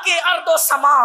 کے ارض و سما،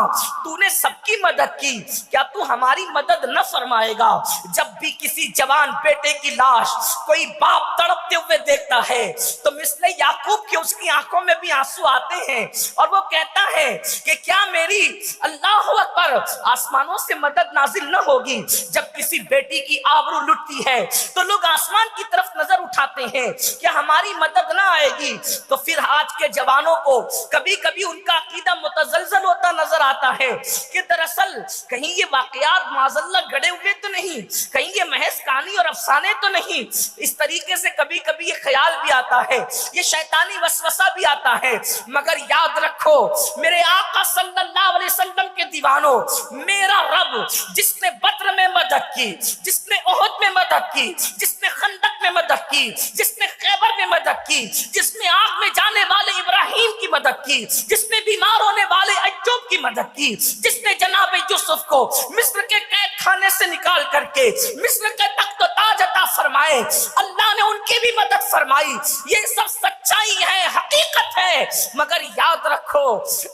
تو نے سب کی مدد کی، کیا تو ہماری مدد نہ فرمائے گا؟ جب بھی کسی جوان بیٹے کی لاش کوئی باپ تڑپتے ہوئے دیکھتا ہے تو مثل یعقوب کی اس کی آنکھوں میں بھی آنسو آتے ہیں، اور وہ کہتا ہے کہ کیا میری اللہ اکبر آسمانوں سے مدد نازل نہ ہوگی؟ جب کسی بیٹی کی آبرو لٹتی ہے تو لوگ آسمان کی طرف نظر اٹھاتے ہیں، کیا ہماری مدد نہ آئے گی؟ تو پھر آج کے جوانوں کو کبھی کبھی ان کا عقیدہ متزلزل ہوتا نظر آتا ہے کہ دراصل کہیں یہ واقعات معاذاللہ گڑے ہوئے تو نہیں، کہیں یہ محض کہانی اور افسانے تو نہیں۔ اس طریقے سے کبھی کبھی یہ خیال بھی آتا ہے، یہ شیطانی وسوسہ بھی آتا ہے، مگر یاد رکھو میرے آقا صلی اللہ علیہ وسلم کے دیوانوں، میرا رب جس نے بدر میں مدد کی، جس نے احد میں مدد کی، جس نے خندق میں مدد کی، جس نے خیبر میں مدد کی، جس نے آگ میں جانے والے ابراہیم کی مدد کی، جس نے بیمار ہونے والے ایوب کی مدد کی، جس نے جناب یوسف کو مصر کے قید خانے سے نکال کر کے مصر کے تخت و تاج عطا فرمائے، اللہ نے ان کی بھی مدد فرمائی۔ یہ سب سچائی ہے، حقیقت ہے، مگر یاد رکھو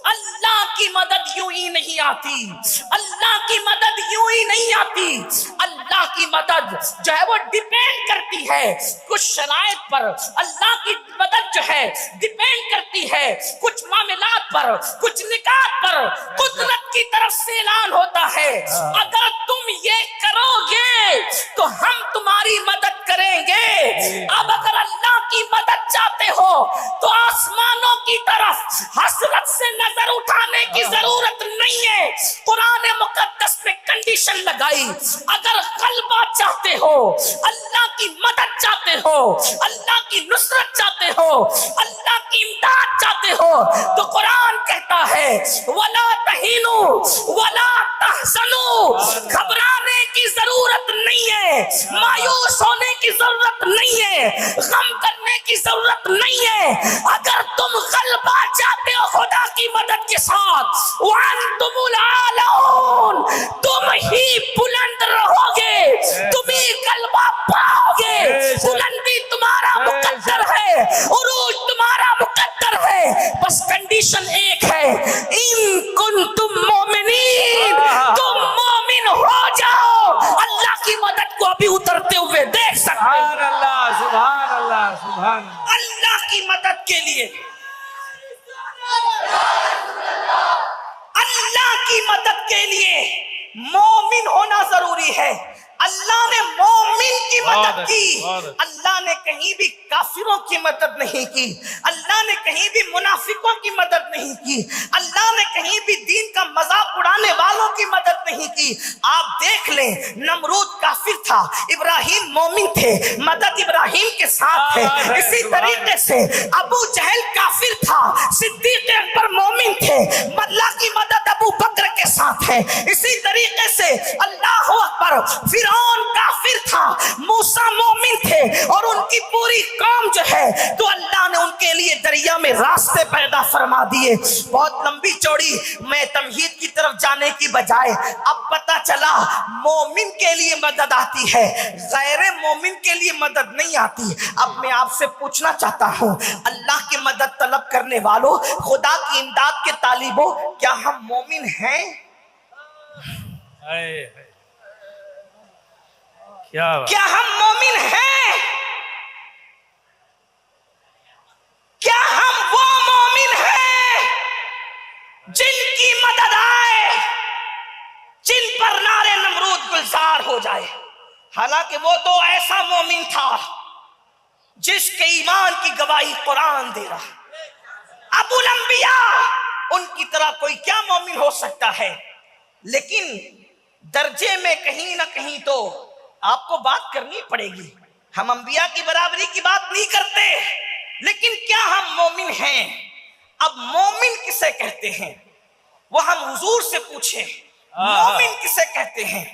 اللہ کی مدد یوں ہی نہیں آتی، اللہ کی مدد یوں ہی نہیں آتی۔ اللہ کی مدد جو ہے وہ ڈیپینڈ کرتی ہے کچھ شرائط پر، اللہ کی مدد جو ہے ڈیپینڈ کرتی ہے کچھ معاملات پر، کچھ نکات پر، قدرت کی طرف سے اعلان ہوتا ہے اگر تم یہ کرو گے تو ہم تمہاری مدد کریں گے۔ اب اگر اللہ کی مدد چاہتے ہو تو آسمانوں کی طرف حسرت سے نظر اٹھانے کی ضرورت نہیں ہے۔ قرآن مقدس میں کنڈیشن لگائی، اگر غلبہ چاہتے ہو، اللہ کی مدد چاہتے ہو، اللہ کی نصرت چاہتے ہو، اللہ کی امداد چاہتے ہو تو قرآن کہتا ہے وَلَا تَهِنُوا وَلَا تَحْزَنُوا، گھبرانے کی ضرورت نہیں ہے، مایوس ہونے کی ضرورت نہیں ہے، غم کرنے کی ضرورت نہیں ہے۔ اگر تم غلبہ چاہتے ہو خدا کی مدد کے ساتھ وَأَنْتُمُ الْأَعْلَوْنَ، تم ہی بلند رہو گے، تم ہی غلبہ پاؤ گے، بلندی تمہارا مقدر ہے، عروج تمہارا مقدر ہے، بس کنڈیشن ایک ہے ان کنتم مومنین، تم مومن ہو جاؤ۔ اللہ کی مدد کو ابھی اترتے ہوئے دیکھ سکتے ہیں۔ سبحان اللہ، سبحان اللہ، سبحان اللہ۔ اللہ کی مدد کے لیے، اللہ کی مدد کے لیے مومن ہونا ضروری ہے۔ اللہ نے مومن کی مدد کی، اللہ نے کہیں بھی کافروں کی مدد نہیں کی، اللہ نے کہیں بھی منافقوں کی مدد نہیں کی، اللہ نے کہیں بھی دین کا مذاق اڑانے والوں کی مدد نہیں کی۔ آپ دیکھ لیں نمرود کافر تھا، ابراہیم مومن تھے، مدد ابراہیم کے ساتھ ہے۔ اسی طریقے سے ابو جہل کافر تھا، صدیق اکبر مومن تھے، اللہ کی مدد ابو بکر کے ساتھ ہے۔ اسی طریقے سے اللہ اکبر فرعون کافر تھا، موسیٰ مومن تھے اور ان کی پوری قوم جو ہے تو اللہ نے ان کے لیے دریا میں راستے پیدا فرما دیے۔ بہت لمبی چوڑی میں تمہید کی طرف جانے کی بجائے اب پتہ چلا مومن کے لیے مدد آتی ہے، غیر مومن کے لیے مدد نہیں آتی۔ اب میں آپ سے پوچھنا چاہتا ہوں اللہ کی مدد طلب کرنے والوں، خدا کی امداد کے طالبوں، کیا ہم مومن ہیں؟ کیا ہم مومن ہیں؟ کیا ہم وہ مومن ہیں جن کی مدد آئے، جن پر نار نمرود گلزار ہو جائے؟ حالانکہ وہ تو ایسا مومن تھا جس کے ایمان کی گواہی قرآن دے رہا۔ ابو الانبیاء ان کی طرح کوئی کیا مومن ہو سکتا ہے؟ لیکن درجے میں کہیں نہ کہیں تو آپ کو بات کرنی پڑے گی۔ ہم انبیاء کی برابری کی بات نہیں کرتے، لیکن کیا ہم مومن ہیں؟ اب مومن کسے کہتے ہیں وہ ہم حضور سے پوچھیں، مومن کسے کہتے ہیں؟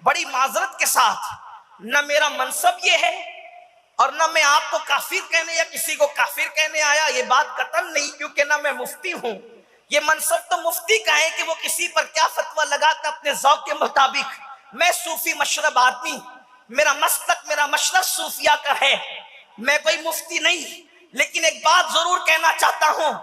بڑی معذرت کے ساتھ نہ میرا منصب یہ ہے اور نہ میں آپ کو کافر کہنے یا کسی کو کافر کہنے آیا، یہ بات قطعاً نہیں، کیونکہ نہ میں مفتی ہوں۔ یہ منصب تو مفتی کا ہے کہ وہ کسی پر کیا فتویٰ لگاتا اپنے ذوق کے مطابق۔ میں صوفی مشرب آدمی، میرا مسلک، میرا مشرب صوفیہ کا ہے، میں کوئی مفتی نہیں، لیکن ایک بات ضرور کہنا چاہتا ہوں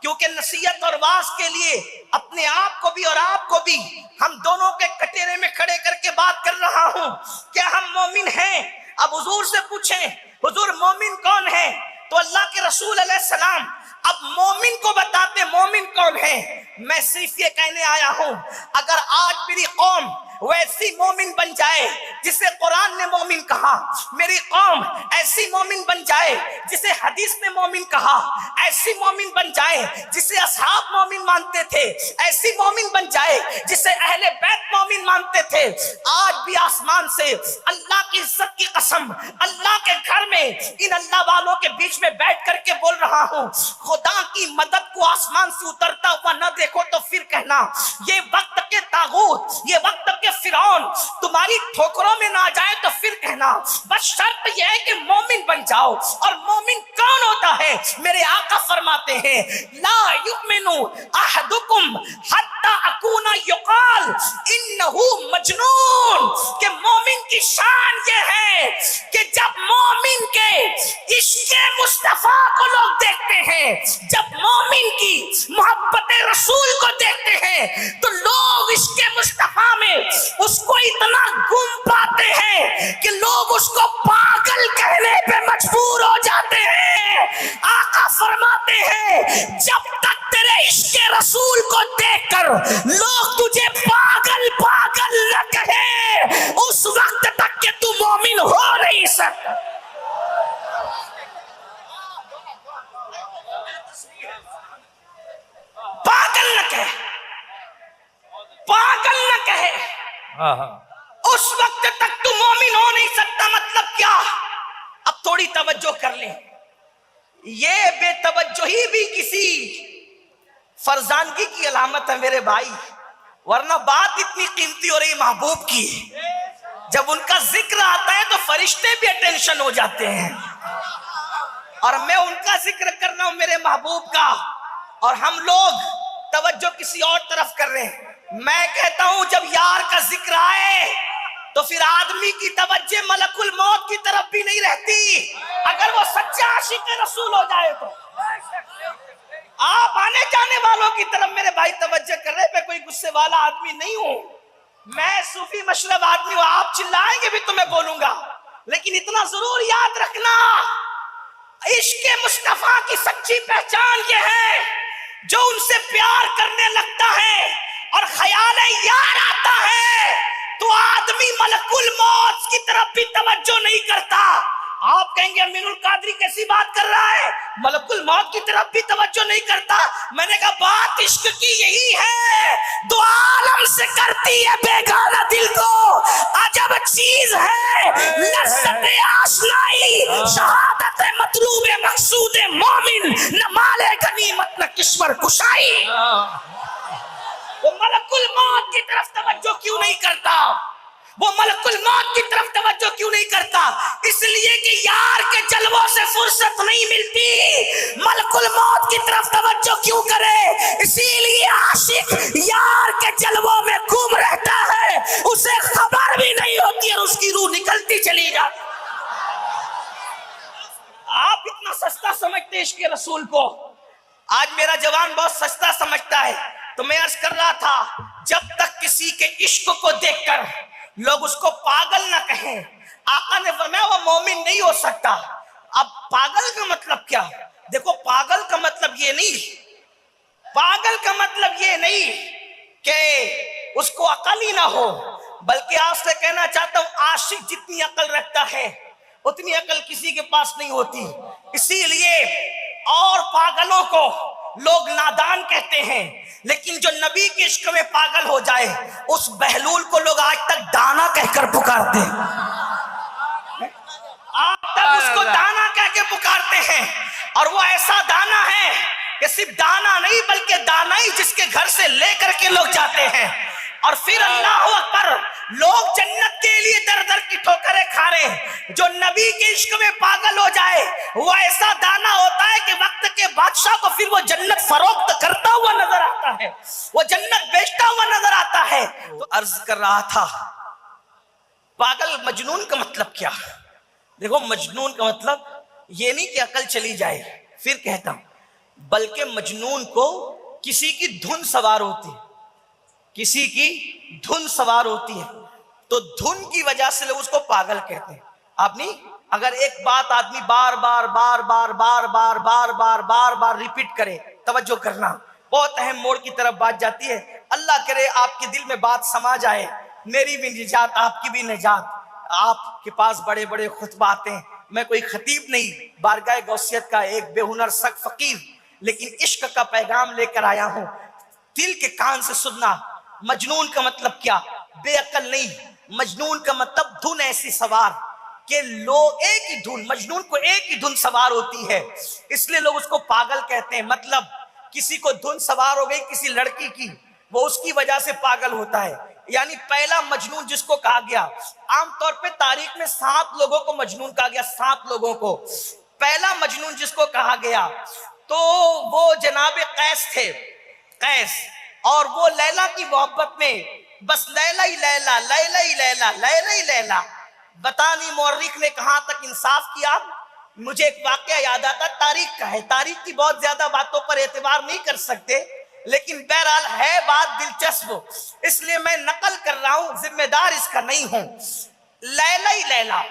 کیونکہ نصیحت اور واعظ کے لیے اپنے آپ کو بھی اور آپ کو بھی ہم دونوں کے کٹیرے میں کھڑے کر کے بات کر رہا ہوں. کیا ہم مومن ہیں؟ اب حضور سے پوچھیں حضور مومن کون ہے؟ تو اللہ کے رسول علیہ السلام اب مومن کو بتاتے مومن کون ہے. میں صرف یہ کہنے آیا ہوں اگر آج میری قوم ویسی مومن بن جائے جسے قرآن نے مومن کہا، میری قوم ایسی مومن بن جائے جسے حدیث نے مومن کہا، ایسی مومن بن جائے جسے اصحاب مومن مانتے تھے، ایسی مومن بن جائے جسے اہل بیت مومن مانتے تھے، آج بھی آسمان سے اللہ کی عزت کی قسم اللہ کے گھر میں ان اللہ والوں کے بیچ میں بیٹھ کر کے بول رہا ہوں، خدا کی مدد کو آسمان سے اترتا ہوا نہ دیکھو تو پھر کہنا یہ وقت کے طاغوت، یہ وقت کے فرعون تمہاری ٹھوکروں میں نہ آ جائے تو پھر کہنا. بس شرط یہ ہے کہ مومن بن جاؤ. اور مومن کون ہوتا ہے؟ میرے آقا فرماتے ہیں لا یؤمن احدکم حتی اکون یقال انہ مجنون، کہ مومن کی شان یہ ہے کہ جب مومن کے عشق مصطفیٰ کو لوگ دیکھتے ہیں، جب مومن کی محبت رسول کو دیکھتے ہیں تو لوگ عشق مصطفیٰ میں اس کو اتنا گم پاتے ہیں کہ لوگ اس کو پاگل کہنے پہ مجبور ہو جاتے ہیں. آقا فرماتے ہیں جب تک تیرے عشق رسول کو دیکھ کر لوگ تجھے پاگل پاگل نہ کہیں اس وقت تک کہ تو مومن ہو نہیں سکتا. پاگل نہ کہے، پاگل نہ کہے، اس وقت تک تو مومن ہو نہیں سکتا. مطلب کیا؟ اب تھوڑی توجہ کر لیں. یہ بے توجہی بھی کسی فرزانگی کی علامت ہے میرے بھائی، ورنہ بات اتنی قیمتی ہو رہی محبوب کی، جب ان کا ذکر آتا ہے تو فرشتے بھی اٹینشن ہو جاتے ہیں. اور میں ان کا ذکر کر رہا ہوں میرے محبوب کا، اور ہم لوگ توجہ کسی اور طرف کر رہے ہیں. میں کہتا ہوں جب یار کا ذکر آئے تو پھر آدمی کی توجہ ملک الموت کی طرف بھی نہیں رہتی، اگر وہ سچا عاشق رسول ہو جائے تو. آپ آنے جانے والوں کی طرف میرے بھائی توجہ کر رہے، میں کوئی غصے والا آدمی نہیں ہوں، میں صوفی مشرب آدمی ہوں. آپ چلائیں گے بھی تو میں بولوں گا، لیکن اتنا ضرور یاد رکھنا عشق مصطفیٰ کی سچی پہچان یہ ہے جو ان سے پیار کرنے لگتا ہے اور خیال یار آتا ہے تو آدمی ملک الموت کی طرف بھی توجہ نہیں کرتا. آپ کہیں گے امین القادری کیسی بات کر رہا ہے، ملک الموت کی طرف بھی توجہ نہیں کرتا. میں نے کہا بات عشق کی یہی ہے، دو عالم سے کرتی ہے بیگانہ دل کو عجب چیز ہے لذت آشنائی، شہادت مطلوب مقصود مومن، نہ مال غنیمت نہ کشور کشائی. وہ ملک الموت کی طرف توجہ کیوں نہیں کرتا؟ وہ ملک الموت کی طرف توجہ کیوں نہیں کرتا؟ اس لیے کہ یار کے جلووں سے فرصت نہیں ملتی. ملک الموت کی طرف توجہ کیوں کرے؟ اسی لیے عاشق یار کے جلووں میں گم رہتا ہے، اسے خبر بھی نہیں ہوتی اور اس کی روح نکلتی چلی جاتی. آپ اتنا سستا سمجھتے عشق رسول کو، آج میرا جوان بہت سستا سمجھتا ہے. تو میں عرض کر رہا تھا جب تک کسی کے عشق کو دیکھ کر لوگ اس کو پاگل نہ کہیں، آقا نے فرمایا وہ مومن نہیں ہو سکتا. اب پاگل کا مطلب کیا؟ دیکھو پاگل کا مطلب یہ نہیں، پاگل کا مطلب یہ نہیں کہ اس کو عقل ہی نہ ہو، بلکہ آپ سے کہنا چاہتا ہوں عاشق جتنی عقل رکھتا ہے اتنی عقل کسی کے پاس نہیں ہوتی. اسی لیے اور پاگلوں کو لوگ نادان کہتے ہیں، لیکن جو نبی کے عشق میں پاگل ہو جائے اس بہلول کو لوگ آج تک دانا کہہ کر پکارتے ہیں، آج تک اس کو دانا کہہ کے پکارتے ہیں. اور وہ ایسا دانا ہے کہ صرف دانا نہیں بلکہ دانائی جس کے گھر سے لے کر کے لوگ جاتے ہیں. اور پھر اللہ اکبر لوگ جنت کے لیے در در کی ٹھوکریں کھا رہے ہیں. جو نبی کے عشق میں پاگل ہو جائے وہ ایسا دانا ہوتا ہے کہ وقت کے بادشاہ کو پھر وہ جنت فروخت کرتا ہوا نظر آتا ہے، وہ جنت بیچتا ہوا نظر آتا ہے. تو عرض کر رہا تھا پاگل مجنون کا مطلب کیا؟ دیکھو مجنون کا مطلب یہ نہیں کہ عقل چلی جائے. پھر کہتا ہوں بلکہ مجنون کو کسی کی دھن سوار ہوتی ہے، کسی کی دھن سوار ہوتی ہے، تو دھن کی وجہ سے لوگ اس کو پاگل کہتے ہیں. آپ نہیں، اگر ایک بات آدمی بار بار بار بار بار بار بار بار بار بار ریپیٹ کرے، توجہ کرنا، بہت اہم موڑ کی طرف بات جاتی ہے. اللہ کرے آپ کے دل میں بات سما جائے، میری بھی نجات آپ کی بھی نجات. آپ کے پاس بڑے بڑے خطبات ہیں، میں کوئی خطیب نہیں، بارگاہ غوثیت کا ایک بے ہنر سخت فقیر، لیکن عشق کا پیغام لے کر آیا ہوں. دل کے کان سے سننا. مجنون کا مطلب کیا؟ بے عقل نہیں. مجنون کا مطلب دھن ایسی سوار کہ لوگ ایک ہی دھن، مجنون کو ایک ہی دھن سوار ہوتی ہے، اس لیے لوگ اس کو پاگل کہتے ہیں. مطلب کسی کو دھن سوار ہو گئی کسی لڑکی کی، وہ اس کی وجہ سے پاگل ہوتا ہے. یعنی پہلا مجنون جس کو کہا گیا، عام طور پہ تاریخ میں 7 لوگوں کو مجنون کہا گیا، 7 لوگوں کو. پہلا مجنون جس کو کہا گیا تو وہ جناب قیس تھے، قیس. اور وہ لیلا کی محبت میں بس لیلا ہی لیلا، لیلا ہی لیلا، لیلا ہی لیلا. بتا نہیں مورخ نے کہاں تک انصاف کیا. مجھے ایک واقعہ یاد آتا، تاریخ کا ہے، تاریخ کی بہت زیادہ باتوں پر اعتبار نہیں کر سکتے، لیکن بہرحال ہے بات دلچسپ، اس لیے میں نقل کر رہا ہوں، ذمہ دار اس کا نہیں ہوں. لیلا ہی لیلا،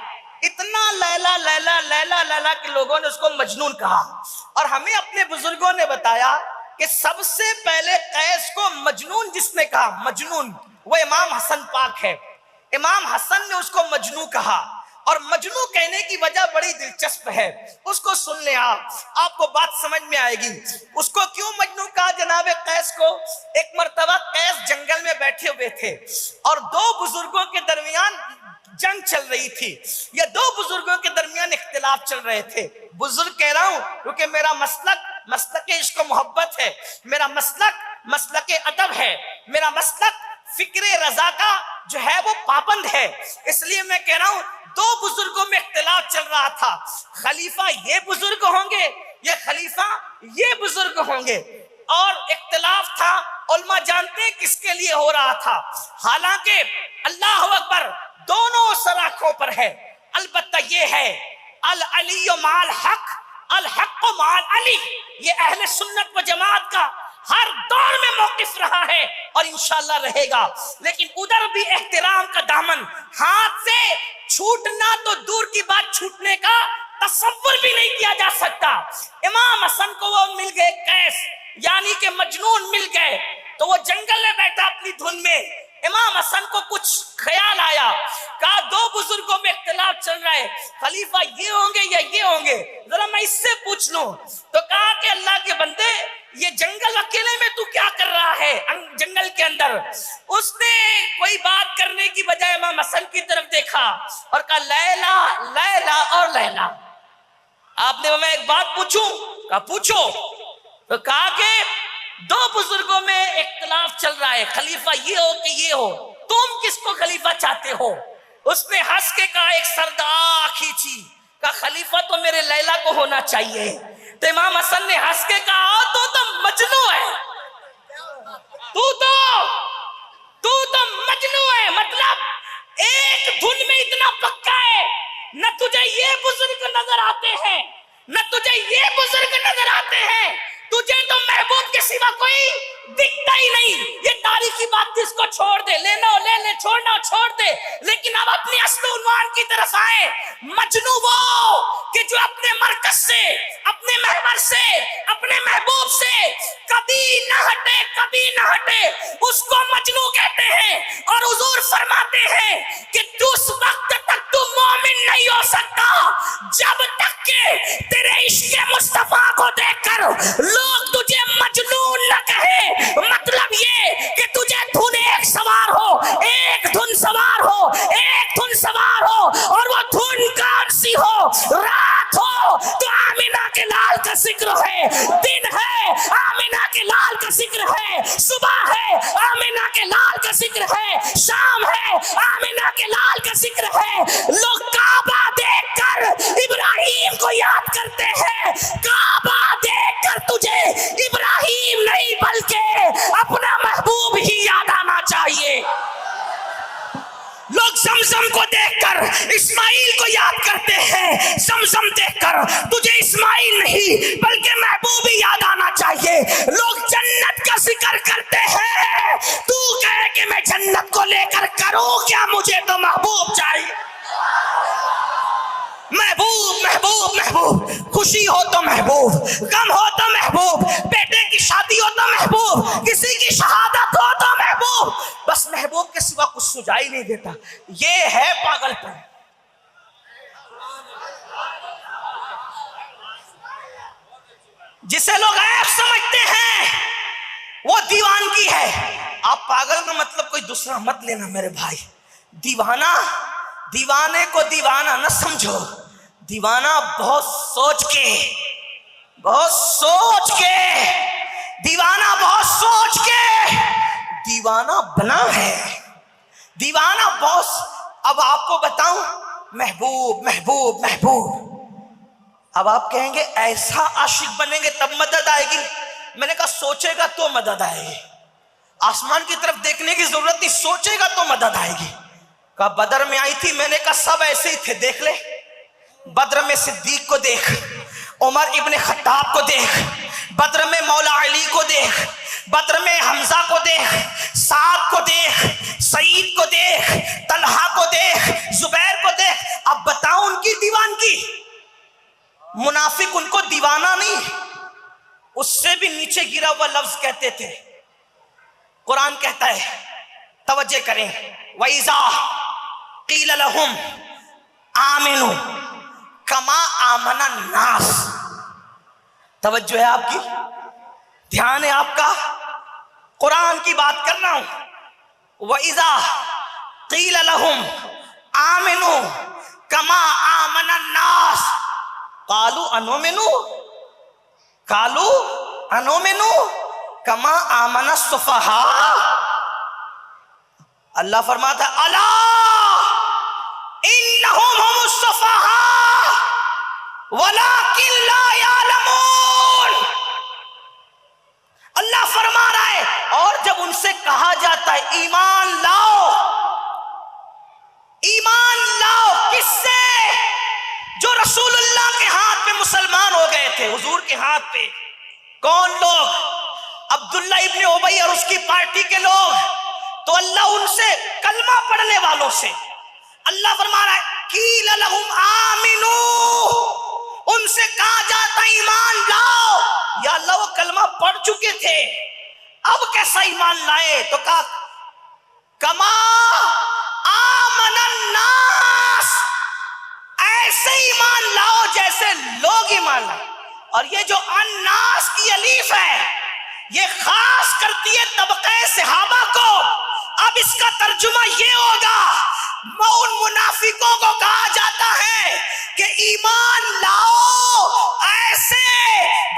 اتنا لیلا لیلا لیلا لیلا کہ لوگوں نے اس کو مجنون کہا. اور ہمیں اپنے بزرگوں نے بتایا کہ سب سے پہلے قیس کو مجنون جس نے کہا، مجنون، وہ امام حسن پاک ہے. امام حسن نے اس کو مجنون کہا، اور مجنون کہنے کی وجہ بڑی دلچسپ ہے، اس کو سن لیں آپ کو بات سمجھ میں آئے گی. اس کو کیوں مجنون کہا جناب قیس کو؟ ایک مرتبہ قیس جنگل میں بیٹھے ہوئے تھے اور 2 بزرگوں کے درمیان جنگ چل رہی تھی، یا 2 بزرگوں کے درمیان اختلاف چل رہے تھے. بزرگ کہہ رہا ہوں کیونکہ میرا مسلک عشق و محبت ہے، میرا مسلک ادب ہے، میرا مسلک فکر رضا کا جو ہے وہ پابند ہے، اس لیے میں کہہ رہا ہوں 2 بزرگوں میں اختلاف چل رہا تھا. خلیفہ یہ بزرگ ہوں گے، یہ خلیفہ یہ بزرگ ہوں گے، اور اختلاف تھا. علماء جانتے ہیں کس کے لیے ہو رہا تھا، حالانکہ اللہ اکبر دونوں سراخوں پر ہے. البتہ یہ ہے العلی مع الحق، الحق مع العلی، یہ اہل سنت و جماعت کا ہر دور میں موقف رہا ہے اور انشاءاللہ رہے گا. لیکن ادھر بھی احترام کا دامن ہاتھ سے چھوٹنا تو دور کی بات، چھوٹنے کا تصور بھی نہیں کیا جا سکتا. امام حسن کو وہ مل گئے قیس، یعنی کہ مجنون مل گئے، تو وہ جنگل میں بیٹھا اپنی دھن میں. امام حسن کو کچھ خیال آیا، کہا 2 بزرگوں میں اختلاف چل رہا ہے، خلیفہ یہ ہوں گے یا یہ ہوں گے، ذرا میں اس سے پوچھ لوں. تو کہا کہ اللہ کے بندے، یہ جنگل اکیلے میں تو کیا کر رہا ہے جنگل کے اندر؟ اس نے کوئی بات کرنے کی بجائے امام حسن کی طرف دیکھا اور کہا لیلا لیلا اور لیلا. آپ نے میں ایک بات پوچھوں؟ کہا پوچھو. تو کہا کہ 2 بزرگوں میں اختلاف چل رہا ہے، خلیفہ یہ ہو کہ یہ ہو، تم کس کو خلیفہ چاہتے ہو؟ اس نے ہنس کے کہا، ایک سردار کھینچی، کہا خلیفہ تو میرے لیلا کو ہونا چاہیے. تو امام حسن نے ہنس کے کہا تو مجنون ہے، تو مجنون ہے. مطلب ایک دھن میں اتنا پکا ہے، نہ تجھے یہ بزرگ نظر آتے ہیں نہ تجھے یہ بزرگ نظر آتے ہیں، تجھے تو محبوب کے سوا کوئی دکھتا ہی نہیں. یہ تاریخی بات اس کو چھوڑ دے، لینا ہو لے لے، چھوڑنا ہو چھوڑ دے. لیکن اب اپنی اصل عنوان کی طرف آئے. مجنون وہ کہ جو اپنے مرکز سے، اپنے محور سے، اپنے محبوب سے کبھی نہ ہٹے، کبھی نہ ہٹے، اس کو مجنون کہتے ہیں. اور حضور فرماتے ہیں کہ اس وقت تک تو مومن نہیں ہو سکتا جب تک کہ تیرے عشق مصطفیٰ کو دیکھ کر لوگ تجھے مجنون نہ کہے. مطلب یہ کہ تجھے دھن ایک سوار ہو، ایک دھن سوار ہو، ایک دھن سوار ہو، اور وہ دھن کون سی ہو؟ رات ہو تو آمینہ کے لال کا ذکر ہے، دن ہے آمینہ کے لال کا ذکر ہے، صبح ہے آمینہ کے لال کا ذکر ہے، شام ہے آمینہ کے لال کا ذکر ہے. لوگ کعبہ دیکھ کر ابراہیم کو یاد کرتے ہیں، کعبہ دیکھ کر تجھے ابراہیم نہیں بلکہ اپنا محبوب ہی یاد آنا چاہیے. لوگ زمزم کو دیکھ کر اسماعیل کو یاد کرتے ہیں زمزم دیکھ کر تجھے اسماعیل نہیں بلکہ محبوب ہی یاد آنا چاہیے. لوگ جنت کا ذکر کرتے ہیں, تو کہے کہ میں جنت کو لے کر کروں کیا, مجھے تو محبوب چاہیے. محبوب محبوب محبوب, خوشی ہو تو محبوب, غم ہو تو محبوب, بیٹے کی شادی ہو تو محبوب, کسی کی شہادت ہو تو محبوب. بس محبوب کے سوا کچھ سجائی نہیں دیتا. یہ ہے پاگل پن. جسے لوگ عیب سمجھتے ہیں وہ دیوانگی ہے. آپ پاگل کا مطلب کوئی دوسرا مت لینا میرے بھائی. دیوانہ, دیوانے کو دیوانہ نہ سمجھو. دیوانہ بہت سوچ کے, بہت سوچ کے, دیوانہ بہت سوچ کے دیوانہ بنا ہے. دیوانہ بہت. اب آپ کو بتاؤں, محبوب محبوب محبوب, اب آپ کہیں گے ایسا عاشق بنیں گے تب مدد آئے گی. میں نے کہا سوچے گا تو مدد آئے گی. آسمان کی طرف دیکھنے کی ضرورت نہیں, سوچے گا تو مدد آئے گی. کہا بدر میں آئی تھی, میں نے کہا سب ایسے ہی تھے, دیکھ لے. بدر میں صدیق کو دیکھ, عمر ابن خطاب کو دیکھ, بدر میں مولا علی کو دیکھ, بدر میں حمزہ کو دیکھ, سعد کو دیکھ, سعید کو دیکھ, طلحہ کو دیکھ, زبیر کو دیکھ. اب بتاؤ ان کی دیوانگی. منافق ان کو دیوانہ نہیں, اس سے بھی نیچے گرا ہوا لفظ کہتے تھے. قرآن کہتا ہے, توجہ کریں, وَإِذَا قِيلَ لَهُمْ آمِنُوا كَمَا آمَنَ النَّاسِ. توجہ ہے آپ کی, دھیان ہے آپ کا, قرآن کی بات کر رہا ہوں. وَإِذَا قِيلَ لَهُمْ آمِنُوا كَمَا آمَنَ النَّاسِ قَالُوا أَنُؤْمِنُ قَالُوا أَنُؤْمِنُ كَمَا آمَنَ السُّفَهَاءُ. اللہ فرماتا ہے الا انہم هم السفہاء ولکن لا یعلمون. اللہ فرما رہا ہے, اور جب ان سے کہا جاتا ہے ایمان لاؤ, ایمان لاؤ کس سے؟ جو رسول اللہ کے ہاتھ پہ مسلمان ہو گئے تھے, حضور کے ہاتھ پہ. کون لوگ؟ عبداللہ ابن ابی اور اس کی پارٹی کے لوگ. تو اللہ ان سے, کلمہ پڑھنے والوں سے, اللہ فرما رہا ہے قیل لہم آمنو, ان سے کہا جاتا ایمان لاؤ. یا اللہ وہ کلمہ پڑھ چکے تھے, اب کیسا ایمان لائے؟ تو کہا کما آمن الناس, ایسے ایمان لاؤ جیسے لوگ ایمان لائے. اور یہ جو الناس کی الف ہے یہ خاص کرتی ہے طبقہ صحابہ کو. اب اس کا ترجمہ یہ ہوگا, ان منافقوں کو کہا جاتا ہے کہ ایمان لاؤ ایسے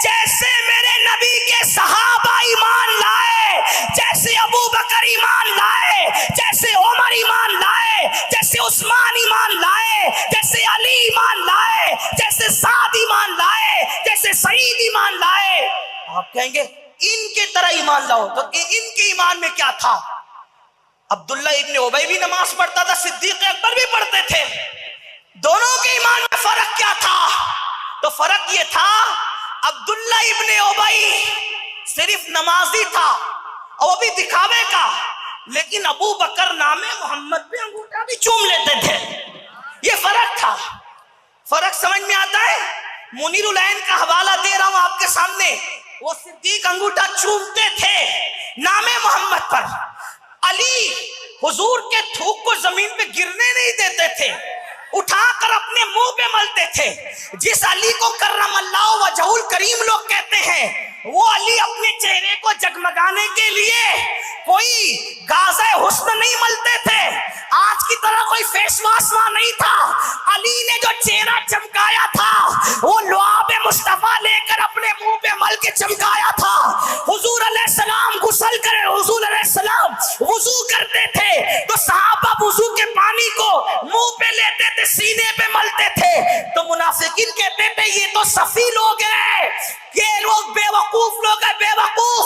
جیسے میرے نبی کے صحابہ ایمان لائے, جیسے ابو بکر ایمان لائے, جیسے عمر ایمان لائے, جیسے عثمان ایمان لائے, جیسے علی ایمان لائے, جیسے سعد ایمان لائے, جیسے سعید ایمان لائے. آپ کہیں گے ان کے طرح ایمان لاؤ, تو ان کے ایمان میں کیا تھا؟ عبداللہ ابن ابی بھی نماز پڑھتا تھا, صدیق اکبر بھی پڑھتے تھے. دونوں کے ایمان میں فرق کیا تھا؟ تو فرق یہ تھا, عبداللہ ابن ابی صرف نمازی تھا اور وہ بھی دکھاوے کا, لیکن ابو بکر نام محمد پہ انگوٹھا بھی چوم لیتے تھے. یہ فرق تھا. فرق سمجھ میں آتا ہے؟ منیر العین کا حوالہ دے رہا ہوں آپ کے سامنے. وہ صدیق انگوٹھا چومتے تھے نام محمد پر. علی حضور کے تھوک کو زمین پہ گرنے نہیں دیتے تھے, اٹھا کر اپنے منہ پہ ملتے تھے. جس علی کو کرم اللہ وجہ الکریم لوگ کہتے ہیں, وہ علی اپنے چہرے کو جگمگانے کے لیے کوئی غازہ حسن نہیں ملتے تھے. آج کی طرح کوئی فیس واش نہیں تھا. علی نے جو چہرہ چمکایا تھا وہ لعاب مصطفیٰ لے کر اپنے منہ پہ مل کے چمکایا تھا. حضور علیہ السلام غسل کرے, حضور علیہ السلام وضو کرتے تھے تو صحابہ وضو کے پانی کو منہ پہ لیتے تھے, سینے پہ ملتے تھے. تو منافقین کہتے تھے یہ تو صفی لوگ ہیں, یہ لوگ بے وقوف لوگ ہیں, بے وقوف.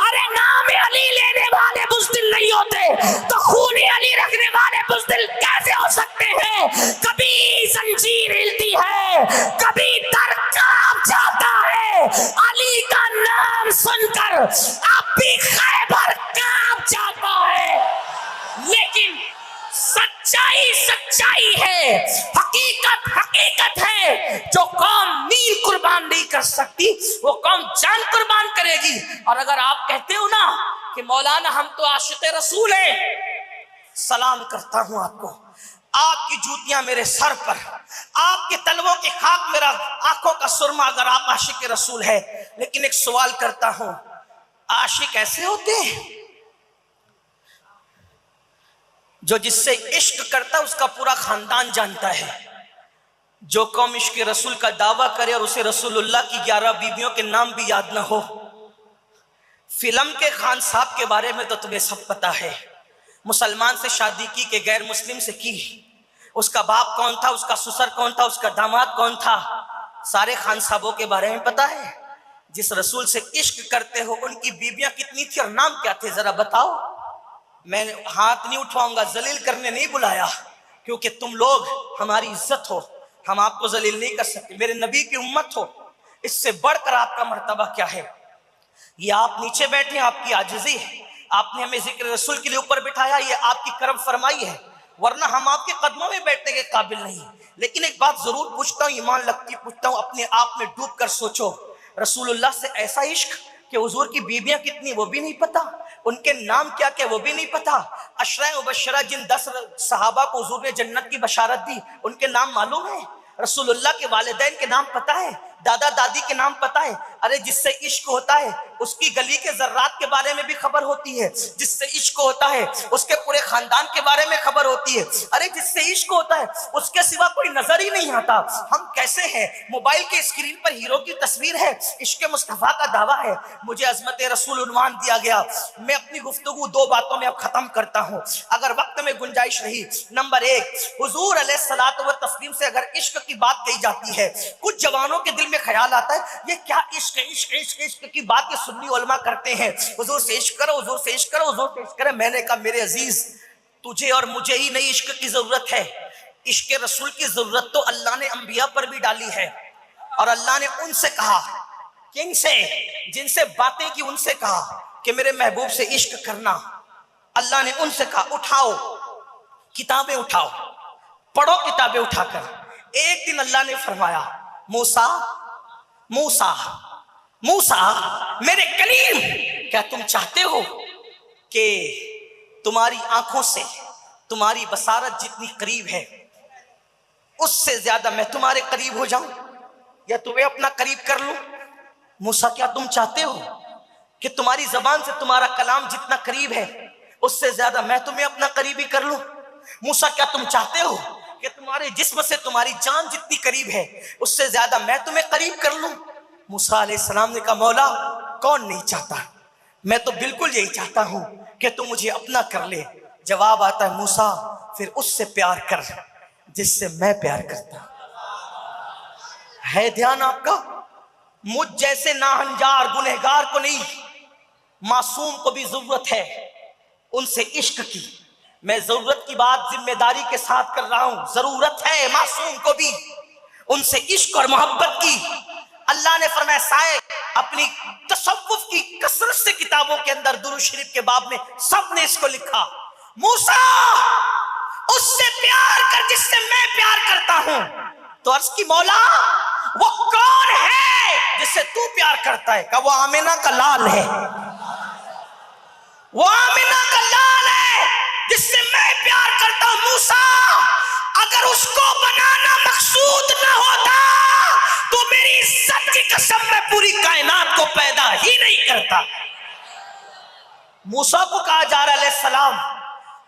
ارے نام علی لینے والے بزدل نہیں ہوتے تو خون علی رکھنے والے بزدل کیسے ہو سکتے ہیں؟ کبھی زنجیر ہلتی ہے، کبھی در کانپ جاتا ہے. علی کا نام سن کر اب بھی خیبر کانپ جاتا ہے. لیکن سچائی سچائی ہے، حقیقت حقیقت ہے. جو قوم میل قربان نہیں کر سکتی وہ قوم جان قربان کرے گی. اور اگر آپ کہتے ہو نا کہ مولانا ہم تو عاشق رسول ہیں، سلام کرتا ہوں آپ کو. آپ کی جوتیاں میرے سر پر، آپ کے تلووں کی خاک میرا آنکھوں کا سرما اگر آپ عاشق رسول ہے. لیکن ایک سوال کرتا ہوں، عاشق ایسے ہوتے ہیں جو جس سے عشق کرتا ہے اس کا پورا خاندان جانتا ہے؟ جو قوم عشق رسول کا دعویٰ کرے اور اسے رسول اللہ کی 11 بیویوں کے نام بھی یاد نہ ہو. فلم کے خان صاحب کے بارے میں تو تمہیں سب پتا ہے، مسلمان سے شادی کی کہ غیر مسلم سے کی، اس کا باپ کون تھا، اس کا سسر کون تھا، اس کا داماد کون تھا، سارے خان صاحبوں کے بارے میں پتا ہے. جس رسول سے عشق کرتے ہو ان کی بیویاں کتنی تھی اور نام کیا تھے ذرا بتاؤ. میں ہاتھ نہیں اٹھاؤں گا، ذلیل کرنے نہیں بلایا، کیونکہ تم لوگ ہماری عزت ہو، ہم آپ کو ذلیل نہیں کر سکتے. میرے نبی کی امت ہو، اس سے بڑھ کر آپ کا مرتبہ کیا ہے؟ یہ آپ نیچے بیٹھے ہیں، آپ کی عاجزی ہے. آپ نے ہمیں ذکر رسول کے لیے اوپر بٹھایا، یہ آپ کی کرم فرمائی ہے، ورنہ ہم آپ کے قدموں میں بیٹھنے کے قابل نہیں. لیکن ایک بات ضرور پوچھتا ہوں، ایمان لگتی پوچھتا ہوں، اپنے آپ میں ڈوب کر سوچو، رسول اللہ سے ایسا عشق کہ حضور کی بیویاں کتنی وہ بھی نہیں پتا، ان کے نام کیا کیا وہ بھی نہیں پتا. عشرہ مبشرہ جن 10 صحابہ کو حضور نے جنت کی بشارت دی ان کے نام معلوم ہے؟ رسول اللہ کے والدین کے نام پتا ہے؟ دادا دادی کے نام پتا ہے؟ ارے جس سے عشق ہوتا ہے اس کی گلی کے ذرات کے بارے میں بھی خبر ہوتی ہے. جس سے عشق ہوتا ہے اس کے پورے خاندان کے بارے میں خبر ہوتی ہے. ارے جس سے عشق ہوتا ہے اس کے سوا کوئی نظر ہی نہیں آتا. ہم کیسے ہیں؟ موبائل کے اسکرین پر ہیرو کی تصویر ہے، عشق مصطفیٰ کا دعویٰ ہے. مجھے عظمت رسول عنوان دیا گیا. میں اپنی گفتگو 2 باتوں میں اب ختم کرتا ہوں اگر وقت میں گنجائش رہی. نمبر 1، حضور علیہ الصلوۃ والتسلیم سے اگر عشق کی بات کہی جاتی ہے کچھ جوانوں کے دل میں خیال آتا ہے یہ کیا عشق عشق عشق عشق کی بات یہ سنی علماء کرتے ہیں، حضور سے عشق کرو، حضور سے عشق کرو، حضور سے عشق کرے. میں نے کہا میرے عزیز، تجھے اور مجھے ہی نہیں عشق کی ضرورت ہے، عشق رسول کی ضرورت تو اللہ نے انبیاء پر بھی ڈالی ہے. اور اللہ نے ان سے کہا، کن سے؟ جن سے باتیں کی ان سے کہا کہ میرے محبوب سے عشق کرنا. اللہ نے ان سے کہا اٹھاؤ کتابیں، اٹھاؤ پڑھو کتابیں اٹھا کر. ایک دن اللہ نے فرمایا موسیٰ موسیٰ موسیٰ میرے کلیم، کیا تم چاہتے ہو کہ تمہاری آنکھوں سے تمہاری بصارت جتنی قریب ہے اس سے زیادہ میں تمہارے قریب ہو جاؤں یا تمہیں اپنا قریب کر لوں؟ موسیٰ کیا تم چاہتے ہو کہ تمہاری زبان سے تمہارا کلام جتنا قریب ہے اس سے زیادہ میں تمہیں اپنا قریبی کر لوں؟ موسیٰ کیا تم چاہتے ہو کہ تمہارے جسم سے تمہاری جان جتنی قریب ہے اس سے زیادہ میں تمہیں قریب کر لوں؟ موسیٰ علیہ السلام نے کہا مولا کون نہیں چاہتا، میں تو بالکل یہی چاہتا ہوں کہ تم مجھے اپنا کر لے. جواب آتا ہے موسیٰ پھر اس سے پیار کر جس سے میں پیار کرتا ہوں. ہے دھیان آپ کا؟ مجھ جیسے ناہنجار گنہگار کو نہیں، معصوم کو بھی ضرورت ہے ان سے عشق کی. میں ضرورت کی بات ذمہ داری کے ساتھ کر رہا ہوں، ضرورت ہے معصوم کو بھی ان سے عشق اور محبت کی. اللہ نے فرمایا سائے اپنی تصوف کی کثرت سے کتابوں کے اندر درود شریف کے باب میں سب نے اس کو لکھا، موسیٰ اس سے پیار کر جس سے میں پیار کرتا ہوں. تو عرض کی مولا وہ کون ہے جس سے تو پیار کرتا ہے؟ کہا وہ آمنہ کا لال ہے، وہ آمنہ کا لال ہے جس سے میں پیار کرتا ہوں. موسیٰ اگر اس کو بنانا مقصود نہ ہوتا تو میری عزت کی قسم میں پوری کائنات کو پیدا ہی نہیں کرتا. موسیٰ کو کہا جا رہا علیہ السلام،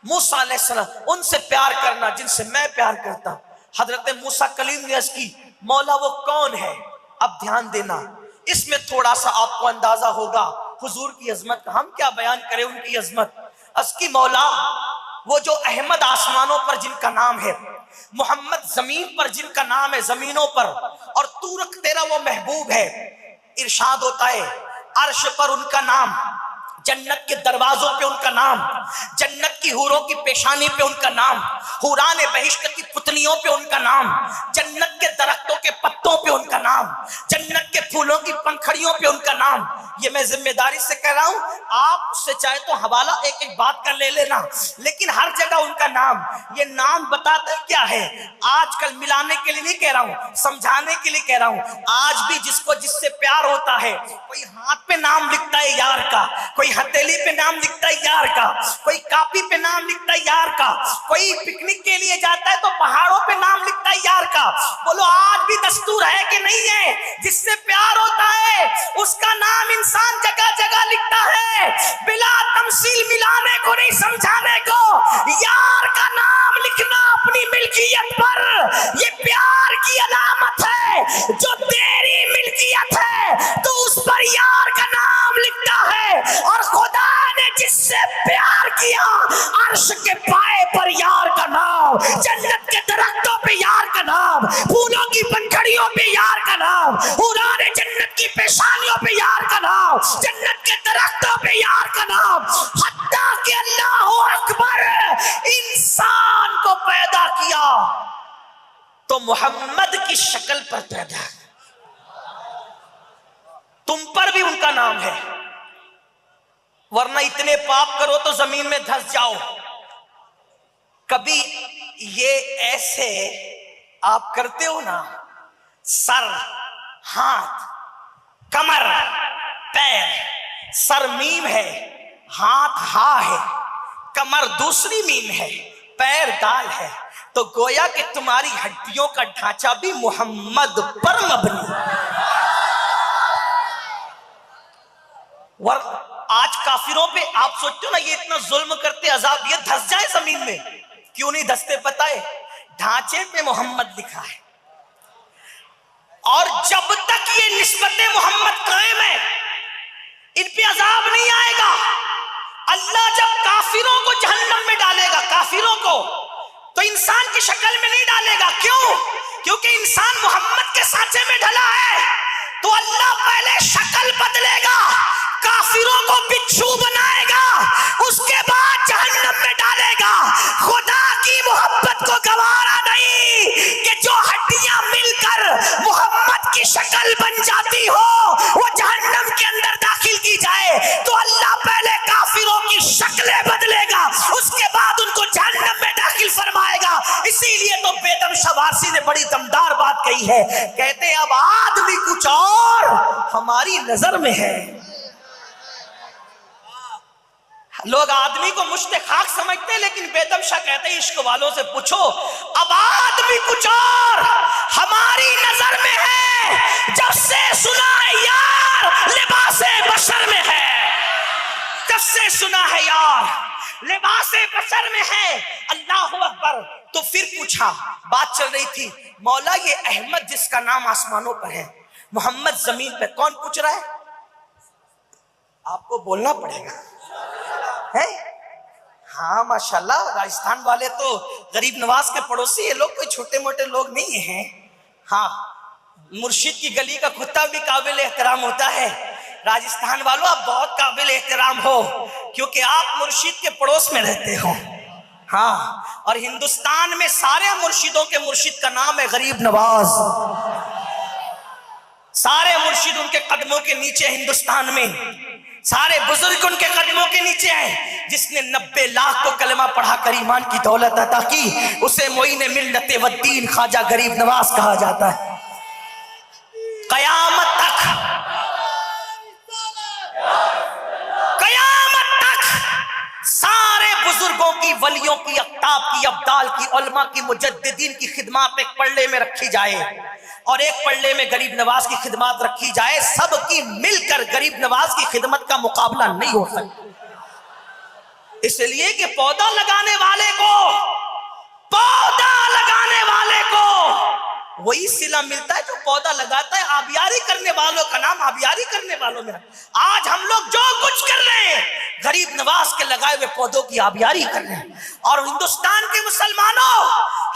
موسیٰ علیہ السلام ان سے پیار کرنا جن سے میں پیار کرتا ہوں. حضرت موسیٰ کلیم نے عرض کی مولا وہ کون ہے؟ اب دھیان دینا، اس میں تھوڑا سا آپ کو اندازہ ہوگا حضور کی عظمت کا. ہم کیا بیان کریں ان کی عظمت. عرض کی مولا وہ جو احمد آسمانوں پر جن کا نام ہے، محمد زمین پر جن کا نام ہے زمینوں پر، اور تو رکھ تیرا وہ محبوب ہے ارشاد ہوتا ہے عرش پر ان کا نام، جنت کے دروازوں پہ ان کا نام، جنت کی حوروں کی پیشانی پہ ان کا نام، حوران بہشت کی پتلیوں پہ ان کا نام، جنت کے درختوں کے پتوں پہ ان کا نام، جنت کے پھولوں کی پنکھڑیوں پہ ان کا نام۔ یہ میں ذمہ داری سے کہہ رہا ہوں، آپ اس سے چاہے تو حوالہ ایک ایک بات کا لے لینا، لیکن ہر جگہ ان کا نام۔ یہ نام بتاتا کیا ہے؟ آج کل ملانے کے لیے نہیں کہہ رہا ہوں، سمجھانے کے لیے کہہ رہا ہوں۔ آج بھی جس کو جس سے پیار ہوتا ہے، کوئی ہاتھ پہ نام لکھتا ہے یار کا، کوئی ہتھیلی پہ نام لکھتا ہے یار کا، کوئی کاپی پہ نام لکھتا ہے یار کا، کوئی پکنک کے لیے جاتا ہے تو پہاڑوں پہ نام لکھتا ہے یار کا۔ بولو آج بھی دستور ہے کہ نہیں ہے؟ جس سے پیار ہوتا ہے اس کا نام انسان جگہ جگہ لکھتا ہے، بلا تمثیل، ملانے کو نہیں سمجھانے کو۔ یار کا نام لکھنا اپنی ملکیت پر یہ پیار کی علامت ہے۔ جو تیری ملکیت ہے تو اس پر یار کا نام لکھتا ہے، اور خدا نے جس سے پیار کیا عرش کے پائے پر یار کا نام، جنت کے درختوں پہ یار کا نام، پھولوں کی پنکھڑیوں پہ یار کا نام، حوران جنت کی پیشانیوں پہ یار کا نام، جنت کے درختوں پہ یار کا نام۔ حتیٰ کہ اللہ اکبر، انسان کو پیدا کیا تو محمد کی شکل پر پیدا، تم پر بھی ان کا نام ہے، ورنہ اتنے پاپ کرو تو زمین میں دھس جاؤ۔ کبھی یہ ایسے آپ کرتے ہو نا، سر، ہاتھ، کمر، پیر، سر میم ہے، ہاتھ ہا ہے، کمر دوسری میم ہے، پیر دال ہے، تو گویا کہ تمہاری ہڈیوں کا ڈھانچہ بھی محمد پر مبنی۔ آج کافروں پہ آپ سوچتے ہو نا، یہ اتنا ظلم کرتے، عذاب، یہ دھس جائے زمین میں، کیوں نہیں دھستے پتہ ہے؟ ڈھانچے پہ محمد لکھا ہے، اور جب تک یہ نسبت محمد قائم ہے ان پہ عذاب نہیں آئے گا۔ اللہ جب کافروں کو جہنم میں ڈالے گا، کافروں کو، تو انسان کی شکل میں نہیں ڈالے گا۔ کیوں؟ کیونکہ انسان محمد کے سانچے میں ڈھلا ہے، تو اللہ پہلے شکل بدلے گا، کافروں کو بچھو بنائے گا، اس کے بعد جہنم میں ڈالے گا۔ خدا کی محبت کو گوارا نہیں کہ جو ہڈیاں مل کر محمد کی شکل بن جاتی ہو وہ جہنم کے اندر داخل کی جائے، تو اللہ پہلے کافروں کی شکلیں بدلے گا، اس کے بعد ان کو جہنم میں داخل فرمائے گا۔ اسی لیے تو بیدم شوارسی نے بڑی دمدار بات کہی ہے، کہتے ہیں اب آدمی کچھ اور ہماری نظر میں ہے۔ لوگ آدمی کو مشت خاک سمجھتے ہیں، لیکن بیدم شاہ کہتے ہیں عشق والوں سے پوچھو، اب آدمی کچھ اور ہماری نظر میں ہے۔ جب سے سنا ہے یار لباس بشر میں ہے، جب سے سنا ہے یار لباس بشر میں ہے۔ اللہ اکبر۔ تو پھر پوچھا، بات چل رہی تھی، مولا یہ احمد جس کا نام آسمانوں پر ہے، محمد زمین پہ، کون پوچھ رہا ہے؟ آپ کو بولنا پڑے گا ہے؟ ہاں ماشاءاللہ، راجستھان والے تو غریب نواز کے پڑوسی، یہ لوگ کوئی چھوٹے موٹے لوگ نہیں ہیں۔ ہاں، مرشد کی گلی کا کتا بھی قابل احترام ہوتا ہے۔ راجستھان والوں آپ بہت قابل احترام ہو، کیونکہ آپ مرشد کے پڑوس میں رہتے ہو۔ ہاں، اور ہندوستان میں سارے مرشدوں کے مرشد کا نام ہے غریب نواز۔ سارے مرشد ان کے قدموں کے نیچے، ہندوستان میں سارے بزرگ ان کے قدموں کے نیچے ہیں۔ جس نے 90 لاکھ کو کلمہ پڑھا کر ایمان کی دولت عطا کی، اسے معین ملت والدین خواجہ غریب نواز کہا جاتا ہے۔ قیامت تک، قیامت تک سارے بزرگوں کی، ولیوں کی، اقطاب کی، ابدال کی، علماء کی، مجددین کی خدمات ایک پلڑے میں رکھی جائے، اور ایک پلڑے میں غریب نواز کی خدمات رکھی جائے۔ سب کی مل کر غریب نواز کی خدمت کا مقابلہ نہیں ہو سکتا، اس لیے کہ پودا لگانے والے کو وہی صلہ ملتا ہے جو پودا لگاتا ہے۔ آبیاری کرنے والوں کا نام آبیاری کرنے والوں میں۔ آج ہم لوگ جو کچھ کر رہے ہیں غریب نواز کے لگائے ہوئے پودوں کی آبیاری کر رہے ہیں۔ اور ہندوستان کے مسلمانوں،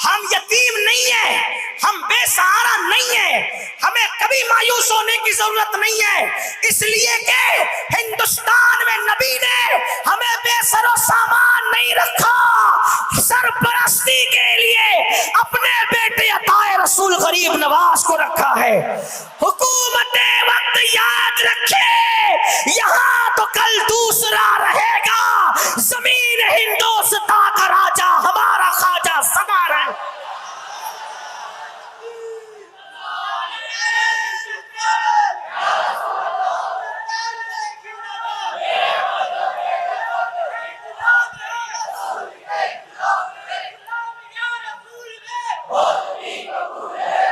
ہم یتیم نہیں ہیں، ہم بے سہارا نہیں ہیں، ہمیں کبھی مایوس ہونے کی ضرورت نہیں ہے، اس لیے کہ ہندوستان میں نبی نے ہمیں بے سر و سامان نہیں رکھا، سرپرستی کے لیے اپنے بیٹے عطا رسول غریب نواز کو رکھا ہے۔ حکومت وقت یاد رکھے، یہاں تو کل دوسرا رہے گا، زمین ہندوستان کا راجا ہمارا خواجہ سما رہے۔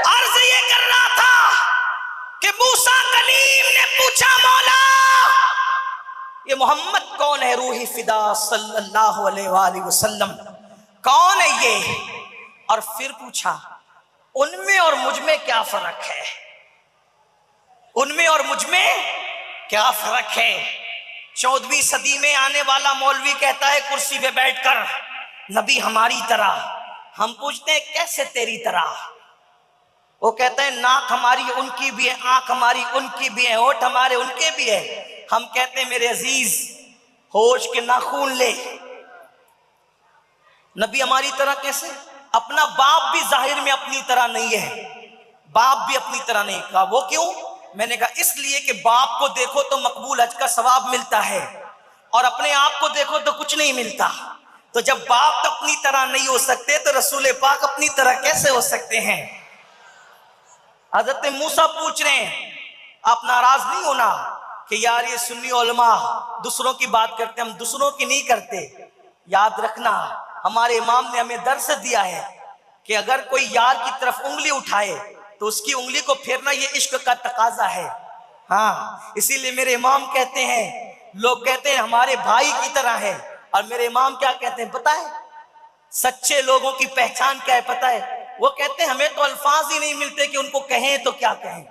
عرض یہ کر رہا تھا کہ موسیٰ کلیم نے پوچھا مولا یہ محمد کون ہے روحی فدا صلی اللہ علیہ وآلہ وسلم، کون ہے یہ؟ اور پھر پوچھا ان میں اور مجھ میں کیا فرق ہے، ان میں اور مجھ میں کیا فرق ہے؟ 14ویں صدی میں آنے والا مولوی کہتا ہے کرسی پہ بیٹھ کر نبی ہماری طرح، ہم پوچھتے ہیں کیسے تیری طرح؟ وہ کہتے ہیں ناک ہماری ان کی بھی ہے، آنکھ ہماری ان کی بھی ہے، ہونٹ ہمارے ان کے بھی ہے۔ ہم کہتے ہیں میرے عزیز ہوش کے ناخون لے، نبی ہماری طرح کیسے؟ اپنا باپ بھی ظاہر میں اپنی طرح نہیں ہے، باپ بھی اپنی طرح نہیں۔ کہا وہ کیوں؟ میں نے کہا اس لیے کہ باپ کو دیکھو تو مقبول حج کا ثواب ملتا ہے، اور اپنے آپ کو دیکھو تو کچھ نہیں ملتا۔ تو جب باپ اپنی طرح نہیں ہو سکتے تو رسول پاک اپنی طرح کیسے ہو سکتے ہیں؟ حضرت موسیٰ پوچھ رہے ہیں، آپ ناراض نہیں ہونا کہ یار یہ سنی علماء دوسروں کی بات کرتے، ہم دوسروں کی نہیں کرتے۔ یاد رکھنا ہمارے امام نے ہمیں درس دیا ہے کہ اگر کوئی یار کی طرف انگلی اٹھائے تو اس کی انگلی کو پھیرنا یہ عشق کا تقاضا ہے۔ ہاں اسی لیے میرے امام کہتے ہیں، لوگ کہتے ہیں ہمارے بھائی کی طرح ہے، اور میرے امام کیا کہتے ہیں پتہ ہے؟ سچے لوگوں کی پہچان کیا ہے پتہ ہے؟ وہ کہتے ہیں ہمیں تو الفاظ ہی نہیں ملتے کہ ان کو کہیں تو کیا کہیں۔